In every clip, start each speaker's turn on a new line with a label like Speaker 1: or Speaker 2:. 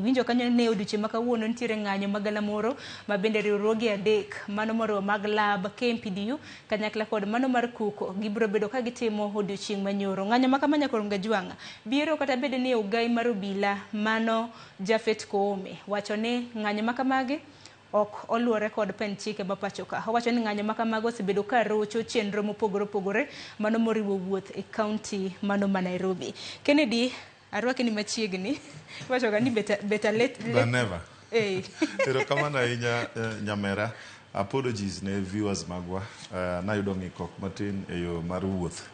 Speaker 1: Winjo kanyo ne odiochieng' ma kawuono nitiere ng'anyo magalamoro ma bende riwruoge adek mano moriwo mag lab KMPDU kanyakla kod mano mar kuko gibiro bedo ka gitimo odiochieng' manyoro. Ng'anyo ma kama nyakoro Ngajwanga biro kata bed ni ugai mar obila mano Jafet Koome wacho ni ng'anyo ma kamagi ok oluore kod pen chike ma pacho ka. Owacho ni ng'anyo ma kamago osebedo ka rocho chenro mopogore opogore mano moriwo wuoth e kaunti mano ma Nairobi. Kennedy arwaki ni machiegni wacho ga ni beta let
Speaker 2: never ero kama na inya nyamera apologies ne viewers magwa nayudo ng'ikruok matin e yo mar wuoth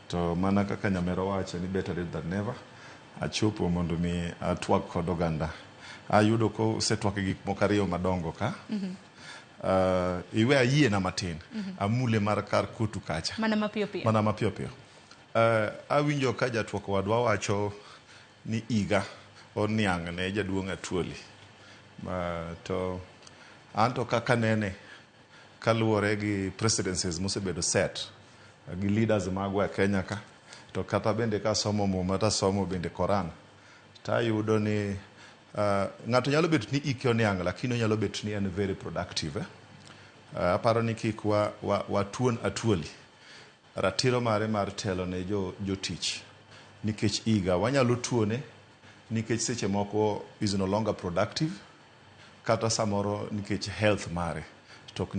Speaker 2: to mana kaka nyamera wacho ni better late than never achopo mondo mi atwak kod oganda ayudo ko setwak gik moko ariyo madongo ka iwe ayie na matin amule mar kar kutu kacha
Speaker 1: mana mapiyo piyo
Speaker 2: awinjo ka jatwak wadwa wacho ni iga oniang' ne jaduong' Atuoli to anto kaka nene kaluwore gi presidencies mosebedo set gi leaders magwa Kenya ka to kata bende ka somo muma ta somo bende Koran ta yudo ni ng'ato nyalo bet ni ike oniang' lakini onyalo bet ni en very productive aparo ni kik watuon Atuoli ratiro mare mar telo ne jotich nikech iga wanyalo tuone nikech seche moko is no longer productive kata samoro nikech health mare tok